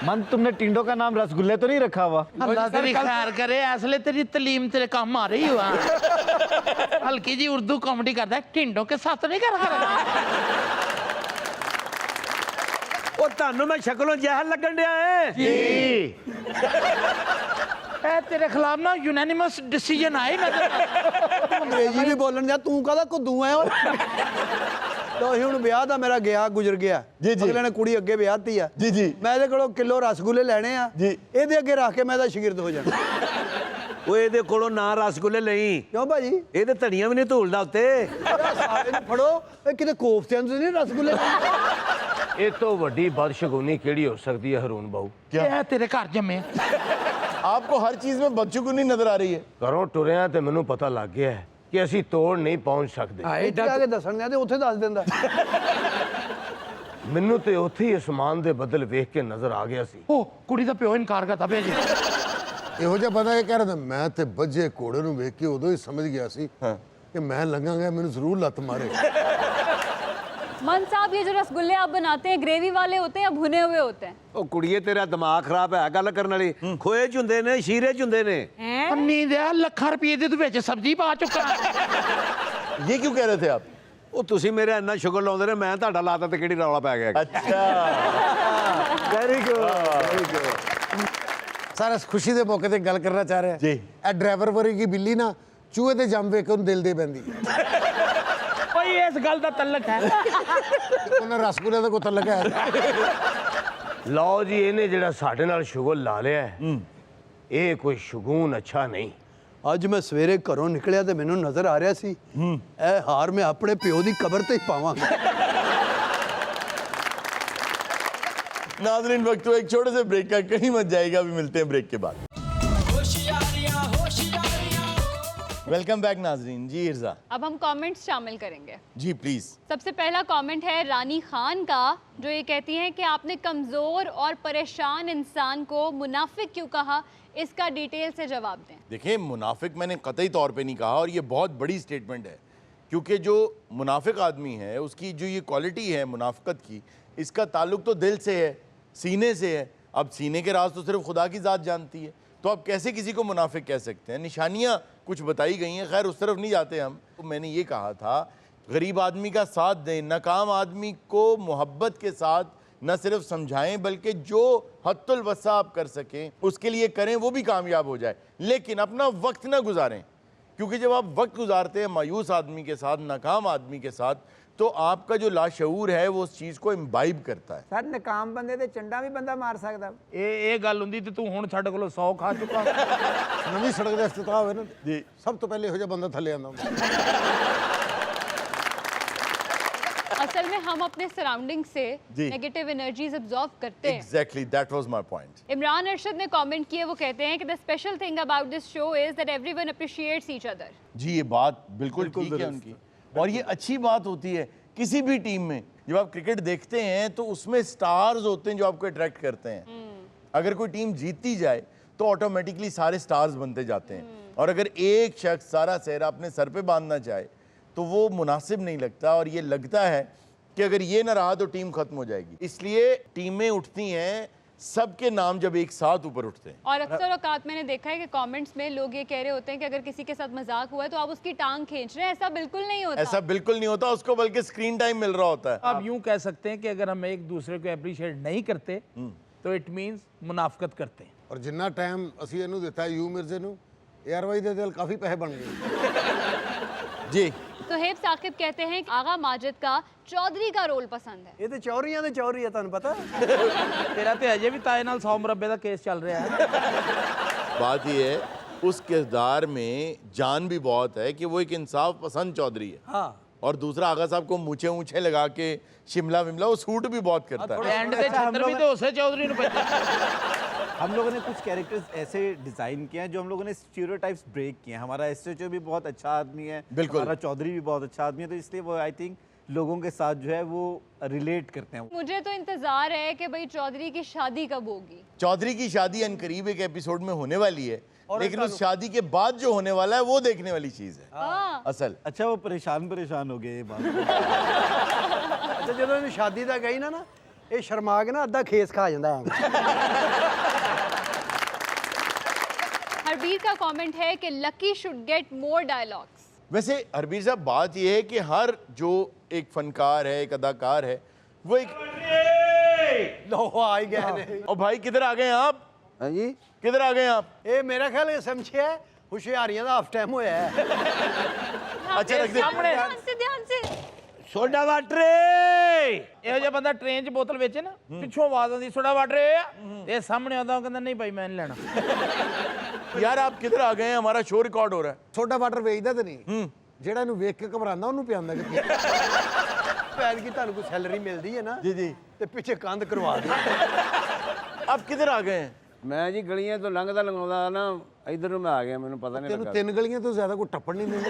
मन तुमने टिंडो का नाम रसगुल्ले तो नहीं रखा हुआ ਅੱਲਾ ਤੇਰੀ ਖੈਰ ਕਰੇ ਐਸਲੇ ਤੇਰੀ ਤਲੀਮ ਤੇਰੇ ਕੰਮ ਆ ਰਹੀ हुआ ਹਲਕੀ ਜੀ ਉਰਦੂ ਕਾਮੇਡੀ ਕਰਦਾ ਢਿੰਡੋਂ ਕੇ ਸਾਥ ਨਹੀਂ ਕਰ ਉਹ ਤੁਹਾਨੂੰ ਮੈਂ ਸ਼ਕਲੋਂ ਜ਼ਹਿਰ ਲੱਗਣ ਡਿਆ ਏ ਇਹ ਤੇਰੇ ਖਿਲਾਫ ਨਾ ਯੂਨੈਨਿਮਸ ਡਿਸੀਜਨ ਆਏਗਾ ਅੰਗਰੇਜ਼ੀ ਵੀ ਬੋਲਣ ਜਾ ਤੂੰ ਕਾਹਦਾ ਕੁੱਦੂ ਐ ਓਏ ਲੋ ਹੁਣ ਵਿਆਹ ਦਾ ਮੇਰਾ ਗਿਆ ਗੁਜ਼ਰ ਗਿਆ ਜੀ, ਜੀ। ਅਗਲੇ ਨੇ ਕੁੜੀ ਅੱਗੇ ਵਿਆਹਤੀ ਆ जी जी ਮੈਂ ਇਹਦੇ ਕੋਲੋਂ ਕਿਲੋ ਰਸਗੁੱਲੇ ਲੈਣੇ ਆ ਜੀ। ਇਹਦੇ ਅੱਗੇ ਰੱਖ ਕੇ ਮੈਂ ਇਹਦਾ ਸ਼ਾਗਿਰਦ ਹੋ ਜਾਣਾ ਉਹ ਇਹਦੇ ਕੋਲੋਂ ਨਾ ਰਸਗੁੱਲੇ ਲਈ ਕਿਉਂ ਭਾਜੀ ਇਹ ਤੇ ਧੜੀਆਂ ਵੀ ਨਹੀਂ ਧੂਲਦਾ ਉੱਤੇ ਸਾਰੇ ਨੂੰ ਫੜੋ ਇਹ ਕਿਤੇ ਕੋਫਤਿਆਂ ਨੂੰ ਨਹੀਂ ਰਸਗੁੱਲੇ ਇਹ ਤੋਂ ਵੱਡੀ ਬਦਸ਼ਗੂਨੀ ਕਿਹੜੀ ਹੋ ਸਕਦੀ ਹੈ ਹਰੂਨ ਬਾਊ ਇਹ ਤੇਰੇ ਘਰ ਜੰਮੇ आपको हर चीज में बदशगुनी नजर आ रही है ਘਰੋਂ ਟੁਰਿਆ ਤੇ ਮੈਨੂੰ ਪਤਾ ਲੱਗ ਗਿਆ ਹੈ ਕਿ ਅਸੀਂ ਤੋੜ ਨਹੀਂ ਪਹੁੰਚ ਸਕਦੇ ਇੱਥੇ ਆ ਕੇ ਦੱਸਣ ਦਿਆਂ ਤੇ ਉੱਥੇ ਦੱਸ ਦਿੰਦਾ ਮੈਨੂੰ ਤੇ ਉੱਥੇ ਹੀ ਅਸਮਾਨ ਦੇ ਬੱਦਲ ਵੇਖ ਕੇ ਨਜ਼ਰ ਆ ਗਿਆ ਸੀ ਉਹ ਕੁੜੀ ਦਾ ਪਿਓ ਇਨਕਾਰ ਕਰਤਾ ਭੇਜ ਇਹੋ ਜਿਹਾ ਪਤਾ ਇਹ ਕਹਿ ਰਿਹਾ ਮੈਂ ਤੇ ਬੱਜੇ ਘੋੜੇ ਨੂੰ ਵੇਖ ਕੇ ਉਦੋਂ ਹੀ ਸਮਝ ਗਿਆ ਸੀ ਕਿ ਮੈਂ ਲੰਘਾਂਗਾ ਮੈਨੂੰ ਜ਼ਰੂਰ ਲੱਤ ਮਾਰੇ मन साहब ये जो रसगुल्ले आप बनाते हैं ग्रेवी वाले होते हैं या भुने हुए होते हैं ਉਹ ਕੁੜੀਏ ਤੇਰਾ ਦਿਮਾਗ ਖਰਾਬ ਹੈ ਗੱਲ ਕਰਨ ਵਾਲੀ ਖੋਏ ਚ ਹੁੰਦੇ ਨੇ ਸ਼ੀਰੇ ਚ ਹੁੰਦੇ ਨੇ ਅੰਨੀ ਦੇ ਲੱਖਾਂ ਰੁਪਏ ਦੇ ਤੂੰ ਵਿੱਚ ਸਬਜ਼ੀ ਪਾ ਚੁੱਕਾ ये क्यों कह रहे थे आप ਉਹ ਤੁਸੀਂ ਮੇਰੇ ਇੰਨਾ ਸ਼ੁਗਰ ਲਾਉਂਦੇ ਨੇ ਮੈਂ ਤੁਹਾਡਾ ਲਾਤਾ ਤੇ ਕਿਹੜੀ ਰੌਲਾ ਪੈ ਗਿਆ अच्छा ਵੈਰੀ ਗੁੱਡ ਸਾਰਾ ਖੁਸ਼ੀ ਦੇ ਮੌਕੇ ਤੇ ਗੱਲ ਕਰਨਾ ਚਾਹ ਰਿਹਾ ਜੀ। ਇਹ ਡਰਾਈਵਰ ਵਰਗੀ ਬਿੱਲੀ ਨਾ ਚੂਹੇ ਤੇ ਜੰਮ ਵੇਖ ਕੇ ਉਹਨੂੰ ਦਿਲ ਦੇ ਪੈਂਦੀ ਓਏ ਇਸ ਗੱਲ ਦਾ ਤਲਕ ਹੈ ਉਹਨਾਂ ਰਸਗੁੱਲੇ ਦਾ ਕੋਈ ਤਲਕ ਹੈ ਲਓ ਜੀ ਇਹਨੇ ਜਿਹੜਾ ਸਾਡੇ ਨਾਲ ਸ਼ੁਗਲ ਲਾ ਲਿਆ ਹੈ, ਇਹ ਕੋਈ ਸ਼ਗੂਨ ਅੱਛਾ ਨਹੀਂ ਅੱਜ ਮੈਂ ਸਵੇਰੇ ਘਰੋਂ ਨਿਕਲਿਆ ਤੇ ਮੈਨੂੰ ਨਜ਼ਰ ਆ ਰਿਹਾ ਸੀ ਇਹ ਹਾਰ ਮੈਂ ਆਪਣੇ ਪਿਓ ਦੀ ਕਬਰ ਤੇ ਹੀ ਪਾਵਾਂਗਾ नाज़रीन वक्त हुआ एक छोटे से ब्रेक का कहीं मत जाएगा अभी मिलते हैं ब्रेक के बाद वेलकम बैक नाजरीन। जी इर्जा अब हम कमेंट्स शामिल करेंगे। जी प्लीज। सबसे पहला कमेंट है रानी खान का, जो ये कहती हैं कि आपने कमज़ोर और परेशान इंसान को मुनाफिक क्यों कहा, इसका डिटेल से जवाब दें। देखिए, मुनाफिक मैंने कतई तौर पे नहीं कहा, और ये बहुत बड़ी स्टेटमेंट है, क्योंकि जो मुनाफिक आदमी है उसकी जो ये क्वालिटी है मुनाफिकत की, इसका ताल्लुक तो दिल से है, सीने से है। अब सीने के राज तो सिर्फ खुदा की ज़ात जानती है, तो आप कैसे किसी को मुनाफिक कह सकते हैं? निशानियाँ कुछ बताई गई हैं, खैर उस तरफ नहीं जाते हम। तो मैंने ये कहा था, गरीब आदमी का साथ दें, नाकाम आदमी को मोहब्बत के साथ न सिर्फ समझाएं बल्कि जो हद्दुल वसा आप कर सकें उसके लिए करें, वो भी कामयाब हो जाए। लेकिन अपना वक्त ना गुजारें, क्योंकि जब आप वक्त गुजारते हैं मायूस आदमी के साथ, नाकाम आदमी के साथ, तो आपका जो लाशऊर है वो उस चीज़ को इम्बाइब करता है। सर नकाम बंदे ते चंडा भी बंदा मार सकदा। ਇਹ ਗੱਲ ਹੁੰਦੀ ਤੇ ਤੂੰ ਹੁਣ ਸਾਡੇ ਕੋਲੋਂ 100 ਖਾ ਚੁੱਕਾ। ਨਵੀਂ ਸੜਕ ਦਾ ਇਫਤਤਾਹ ਹੋਵੇ ਨਾ ਜੀ, ਸਭ ਤੋਂ ਪਹਿਲੇ ਇਹੋ ਜਿਹਾ ਬੰਦਾ ਥੱਲੇ ਆਉਂਦਾ ਹੁੰਦਾ। असल में हम अपने सराउंडिंग से जी। नेगेटिव एनर्जीज अब्जॉर्ब करते हैं। Exactly, that was my point. Imran Arshad ने कमेंट किए, वो कहते हैं कि the special thing about this show is that everyone appreciates each other. जी, ये बात बिल्कुल ठीक है उनकी, और ये अच्छी बात होती है किसी भी टीम में। जब आप क्रिकेट देखते हैं तो उसमें स्टार्स होते हैं जो आपको अट्रैक्ट करते हैं। अगर कोई टीम जीतती जाए तो ऑटोमेटिकली सारे स्टार्स बनते जाते हैं, और अगर एक शख्स सारा सेहरा अपने सर पे बांधना चाहे तो वो मुनासिब नहीं लगता, और ये लगता है कि अगर ये ना रहा तो टीम खत्म हो जाएगी। इसलिए टीमें उठती हैं सबके नाम जब एक साथ ऊपर उठते हैं। और अक्सर औकात मैंने देखा है कि कमेंट्स में लोग ये कह रहे होते हैं कि अगर किसी के साथ मजाक हुआ है तो आप उसकी टांग खींच रहे हैं। ऐसा बिल्कुल नहीं होता। ऐसा बिल्कुल नहीं होता, उसको बल्कि स्क्रीन टाइम मिल रहा होता है। आप यूं कह सकते हैं कि अगर हम एक दूसरे को अप्रिशिएट नहीं करते तो इट मींस मुनाफिकत करते हैं। ਔਰ ਜਿੰਨਾ ਟਾਈਮ ਅਸੀਂ ਇਹਨੂੰ ਦਿੱਤਾ ਯੂ ਮਿਰਜ਼ੇ ਨੂੰ, ਏਅਰਵਾਈ ਦੇ ਦਿਲ ਕਾਫੀ ਪੈਸੇ ਬਣ ਗਏ। जी सुहेब साकिब कहते हैं कि आगा माजिद का चौधरी का रोल पसंद है। ਇਹ ਤੇ ਚੌਰੀਆਂ ਦੇ ਚੌਰੀ ਆ, ਤੁਹਾਨੂੰ ਪਤਾ। तेरा तो अजय भी ताए नाल 100 मुरब्बे का केस चल रहा है। बात ये है, उस किरदार में जान भी बहुत है कि वो एक इंसाफ पसंद चौधरी है। हाँ, और दूसरा आगा साहब को मूछे ऊँचे लगा के शिमला विमला वो सूट भी बहुत करता है। एंड दे छत्र भी तो उसे चौधरी ने पैदा। हम लोगों ने कुछ कैरेक्टर्स ऐसे डिजाइन किए हैं जो हम लोगों ने स्टीरियोटाइप्स ब्रेक किए हैं। हमारा एसएचओ भी बहुत अच्छा आदमी है, बिल्कुल। हमारा चौधरी भी बहुत अच्छा आदमी है, तो इसलिए वो आई थिंक लोगों के साथ जो है वो रिलेट करते हैं। मुझे तो इंतजार है कि भाई चौधरी की शादी कब होगी। चौधरी की शादी अनकरीब एक एपिसोड में होने वाली है, लेकिन उस शादी के बाद जो होने वाला है वो देखने वाली चीज है हाँ। असल। अच्छा, वो परेशान हो गए ये बात। ਅੱਛਾ ਜਦੋਂ ਇਹਨੂੰ ਸ਼ਾਦੀ ਦਾ ਗਈ ਨਾ ਇਹ ਸ਼ਰਮਾ ਕੇ ਨਾ ਅੱਧਾ ਖੇਸ ਖਾ ਜਾਂਦਾ ਹੈ। हरबीर का कमेंट है कि lucky should get more dialogues. वैसे हरबीर साहब, बात यह है कि हर जो एक फनकार है, एक अदाकार है, वो एक ਲੋ ਆ ਹੀ ਗਏ ਨੇ। और भाई किधर आ गए हैं आप? ਹਾਂ ਜੀ, किधर आ गए हैं आप? ਇਹ ਮੇਰਾ ਖਿਆਲ ਇਹ ਸਮਝਿਆ ਹੁਸ਼ਿਆਰੀਆਂ ਦਾ ਹਾਫ ਟਾਈਮ ਹੋਇਆ ਹੈ। अच्छा रख दे। ध्यान से सोडा वाटर ਇਹੋ ਜਿਹਾ ਬੰਦਾ ਟ੍ਰੇਨ 'ਚ ਬੋਤਲ ਵੇਚੇ ਨਾ, ਪਿੱਛੋਂ ਆਵਾਜ਼ ਆਉਂਦੀ ਸੋਡਾ ਵਾਟਰ, ਇਹ ਸਾਹਮਣੇ ਆਉਂਦਾ, ਉਹ ਕਹਿੰਦਾ ਨਹੀਂ ਭਾਈ ਮੈਂ ਨਹੀਂ ਲੈਣਾ। यार आप किधर आ गए हैं? हमारा शो रिकॉर्ड हो रहा है। ਸੋਡਾ ਵਾਟਰ ਵੇਚਦਾ ਤੇ ਨਹੀਂ, ਜਿਹੜਾ ਇਹਨੂੰ ਵੇਖ ਕੇ ਘਬਰਾਉਂਦਾ ਉਹਨੂੰ ਪਿਆਉਂਦਾ ਕਿੱਥੇ। ਪੈਰ ਕੀ ਤੁਹਾਨੂੰ ਕੋਈ ਸੈਲਰੀ ਮਿਲਦੀ ਹੈ ਨਾ जी जी। ਤੇ ਪਿੱਛੇ ਕੰਧ ਕਰਵਾ ਦੇ। आप किधर आ गए हैं? ਮੈਂ ਜੀ ਗਲੀਆਂ ਤੋਂ ਲੰਘਦਾ ਲੰਘਾਉਂਦਾ ਨਾ ਇਧਰ ਨੂੰ ਮੈਂ ਆ ਗਿਆ, ਮੈਨੂੰ ਪਤਾ ਨਹੀਂ ਤੈਨੂੰ ਲੱਗਾ। 3 ਗਲੀਆਂ ਤੋਂ ਜ਼ਿਆਦਾ ਕੋਈ ਟੱਪਣ ਨਹੀਂ ਦਿੰਦੇ।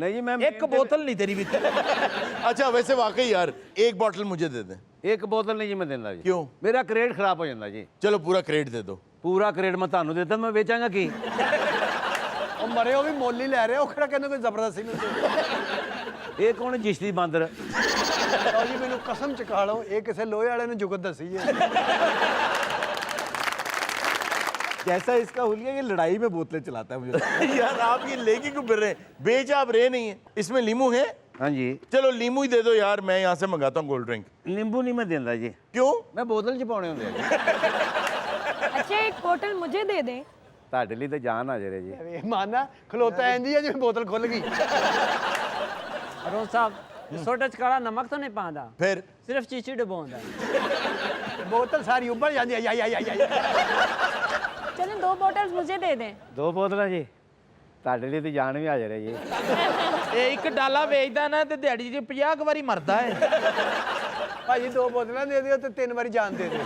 नहीं जी, मैं ਇੱਕ ਬੋਤਲ ਨਹੀਂ ਤੇਰੀ ਵਿੱਚ। अच्छा वैसे वाकई यार एक बोतल मुझे दे दें। एक बोतल नहीं जी मैं देना जी। क्यों? मेरा क्रेड खराब हो जाता जी। चलो पूरा क्रेडिट दे दो। पूरा क्रेड मैं ਤੁਹਾਨੂੰ देता, मैं बेचांगा की। ਉਹ ਮਰੇ ਉਹ ਵੀ ਮੁੱਲ ਹੀ ਲੈ ਰਹੇ, ਉਹ ਕਿਹੜਾ ਕਹਿੰਦੇ ਕੋਈ ਜ਼ਬਰਦਸਤੀ ਮਿਲਦੀ। ਇਹ ਕੌਣ ਜਿਸ਼ਤੀ ਬਾਂਦਰ? ਲਓ ਜੀ ਮੈਨੂੰ ਕਸਮ ਚਕਾ ਲਓ, ਇਹ ਕਿਸੇ ਲੋਹੇ ਵਾਲੇ ਨੇ ਜੁਗਤ ਦੱਸੀ ਹੈ। जैसा इसका हुलिया, ये लड़ाई में बोतलें चलाता है मुझे। यार आप ये लेके क्यों फिर रहे हैं? बेच आप रहे नहीं है। इसमें लीमू है? हाँ जी। चलो लीमू ही दे दो यार, मैं यहाँ से मंगाता हूँ कोल्ड ड्रिंक। नींबू नहीं मैं देता जी। क्यों? मैं बोतल च पाने होंगे जी। अच्छा एक बोतल मुझे दे दें। ਤੁਹਾਡੇ ਲਈ ਤਾਂ ਜਾਨ ਆ ਜਰੇ ਜੀ। ਇਹ ਮਾਨਾ ਖਲੋਤਾ ਇੰਦੀ ਹੈ ਜਿਵੇਂ ਬੋਤਲ ਖੁੱਲ ਗਈ। अरोज साहब सोडा च काला नमक तो नहीं पांदा, फिर सिर्फ चीची डुबोंदा। ਬੋਤਲ ਸਾਰੀ ਉੱਭਰ ਜਾਂਦੀ ਹੈ। ਆਈ। चलें 2 बोतल्स मुझे दे दें। 2 ਬੋਤਲਾਂ ਜੀ, ਤੁਹਾਡੇ ਲਈ ਤਾਂ ਜਾਨ ਵੀ ਆ ਜਰੇ ਜੀ। ਇਹ ਇੱਕ ਡਾਲਾ ਵੇਚਦਾ ਨਾ ਤੇ ਦਿਹਾੜੀ 'ਚ 50 ਕੁ ਵਾਰੀ ਮਰਦਾ ਹੈ। ਭਾਜੀ 2 ਬੋਤਲਾਂ ਦੇ ਦਿਓ ਤੇ 3 ਵਾਰੀ ਜਾਨ ਦੇ ਦਿਓ।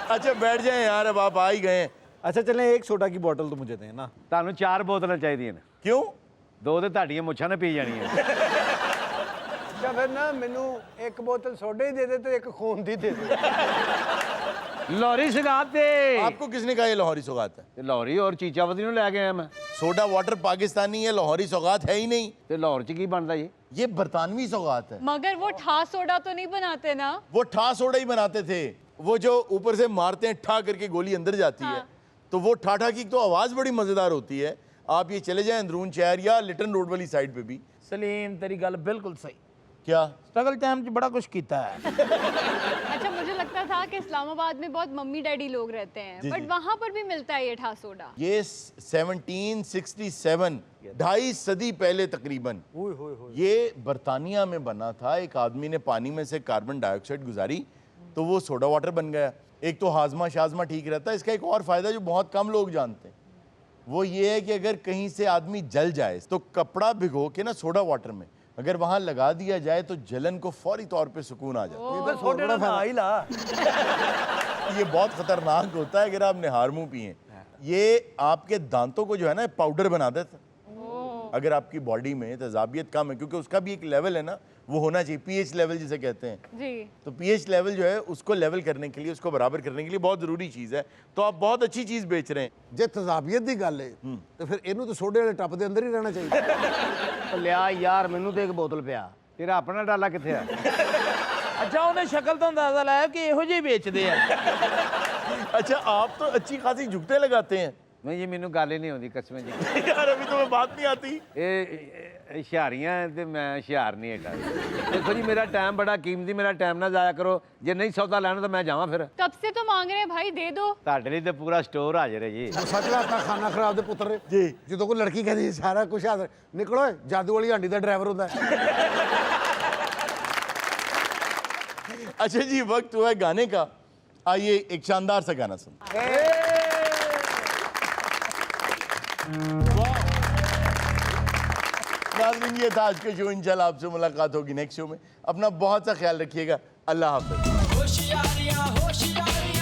अच्छा बैठ जाए यार, अब आप आ ही गए हैं। अच्छा चलें एक सोडा की बोतल तो मुझे दें ना। ਤੁਹਾਨੂੰ 4 ਬੋਤਲਾਂ ਚਾਹੀਦੀਆਂ ਨੇ। क्यों? 2 ਤੇ ਤੁਹਾਡੀਆਂ ਮੁੱਛਾਂ ਨੇ ਪੀ ਜਾਣੀਆਂ। ਅੱਛਾ ਫਿਰ ਨਾ ਮੈਨੂੰ ਇੱਕ ਬੋਤਲ ਸੋਡੇ ਹੀ ਦੇ ਦੇ ਤੇ ਇੱਕ ਖੂਨ ਦੀ ਦੇ ਦੇ। ਲਾਹੌਰੀ ਸਗਾਤ ਤੇ आपको किसने कहा ये लाहौरी सौगात है? ਲਾਹੌਰੀ ਔਰ ਚੀਚਾਵਤੀ ਨੂੰ ਲੈ ਕੇ ਆਇਆ ਮੈਂ। सोडा वाटर पाकिस्तानी है, लाहौरी सौगात है ही नहीं। ਤੇ ਲਾਹੌਰ ਚ ਕੀ ਬਣਦਾ ਜੀ? ये बरतानवी सौगात है। मगर वो ठा सोडा तो नहीं बनाते ना। वो ठा सोडा ही बनाते थे, वो जो ऊपर से मारते हैं ठा करके गोली अंदर जाती है, तो वो ठाठा की तो आवाज़ बड़ी मज़ेदार होती है। आप ये चले जाएं अंदरून शहर या लिटन रोड वाली साइड पे भी। सलीम तेरी गल बिल्कुल सही। क्या? स्ट्रगल टाइम च बड़ा कुछ कीता है। अच्छा मुझे लगता था कि इस्लामाबाद में बहुत मम्मी डैडी लोग रहते हैं, जी, बट जी। वहाँ पर भी मिलता है ये ठा सोडा। ये 1767 2.5 सदी पहले तकरीबन ये बरतानिया में बना था। एक आदमी ने पानी में से कार्बन डाइऑक्साइड गुजारी तो वो सोडा वाटर बन गया। एक तो हाजमा शाजमा ठीक रहता है। इसका एक और फ़ायदा जो बहुत कम लोग जानते हैं वो ये है कि अगर कहीं से आदमी जल जाए तो कपड़ा भिगो के ना सोडा वाटर में अगर वहाँ लगा दिया जाए तो जलन को फौरी तौर पे सुकून आ जाता है। ਛੋਟੇ ਨਾਲ ਨਾ ਹੀ ਲਾ। ये बहुत खतरनाक होता है अगर आप निहार मुंह पिए। ये आपके दांतों को जो है ना पाउडर बना देता है। अगर आपकी बॉडी में तेजाबियत कम है, क्योंकि उसका भी एक लेवल है ना, वो होना चाहिए पीएच लेवल जिसे कहते हैं। जी। तो पीएच लेवल जो है उसको लेवल करने के लिए, उसको बराबर करने के लिए बहुत ज़रूरी चीज़ है। तो आप बहुत अच्छी चीज़ बेच रहे हैं। ਜੇ ਤਜ਼ਾਬੀਅਤ ਦੀ ਗੱਲ ਹੈ ਤੇ ਫਿਰ ਇਹਨੂੰ ਤਾਂ ਸੋਡੇ ਵਾਲੇ ਟੱਪ ਦੇ ਅੰਦਰ ਹੀ ਰਹਿਣਾ ਚਾਹੀਦਾ। ਲਿਆ ਯਾਰ ਮੈਨੂੰ ਤੇ ਇੱਕ ਬੋਤਲ ਪਿਆ। ਤੇਰਾ ਆਪਣਾ ਡਾਲਾ ਕਿੱਥੇ ਆ? अच्छा उन्हें शक्ल तो अंदाजा लाया कि ਇਹੋ ਜਿਹੇ ਵੇਚਦੇ ਆ। अच्छा आप तो अच्छी खासी झुकते लगाते हैं। ਨਹੀਂ ਜੀ ਮੈਨੂੰ ਗੱਲ ਹੀ ਨਹੀਂ ਆਉਂਦੀ ਕਸਮ ਜੀ। यार अभी तुम्हें बात नहीं आती। ਇਹ ਹੁਸ਼ਿਆਰੀਆਂ ਤੇ ਮੈਂ ਹੁਸ਼ਿਆਰ ਨਹੀਂ ਹੈਗਾ। ਦੇਖੋ ਜੀ ਮੇਰਾ ਟਾਈਮ ਬੜਾ ਕੀਮਤੀ, ਮੇਰਾ ਟਾਈਮ ਨਾ ਜ਼ਾਇਆ ਕਰੋ। ਜੇ ਨਹੀਂ ਸੌਦਾ ਲੈਣਾ ਤਾਂ ਮੈਂ ਜਾਵਾਂ ਫਿਰ। कब से तो मांग रहे हैं भाई, दे दो। ਤੁਹਾਡੇ ਲਈ ਤੇ ਪੂਰਾ ਸਟੋਰ ਹਾਜ਼ਰ ਹੈ ਜੀ। ਸੱਚ ਲਾਤਾ ਖਾਨਾ ਖਰਾਬ ਦੇ ਪੁੱਤਰ ਜੀ। ਜਦੋਂ ਕੋਈ ਲੜਕੀ ਕਹਿੰਦੀ ਸਾਰਾ ਕੁਝ ਹਾਜ਼ਰ ਨਿਕਲੋ ਓਏ, ਜਾਦੂ ਵਾਲੀ ਹਾਂਡੀ ਦਾ ਡਰਾਈਵਰ ਹੁੰਦਾ ਹੈ। अच्छा जी वक्त हुआ है गाने का। आइए एक शानदार सा गाना सुन। नाज़रीन ये था आज का शो। इंशाल्लाह आपसे मुलाकात होगी नेक्स्ट शो में। अपना बहुत सा ख्याल रखिएगा। अल्लाह हाफ़िज़। होशियारियां होशियारियां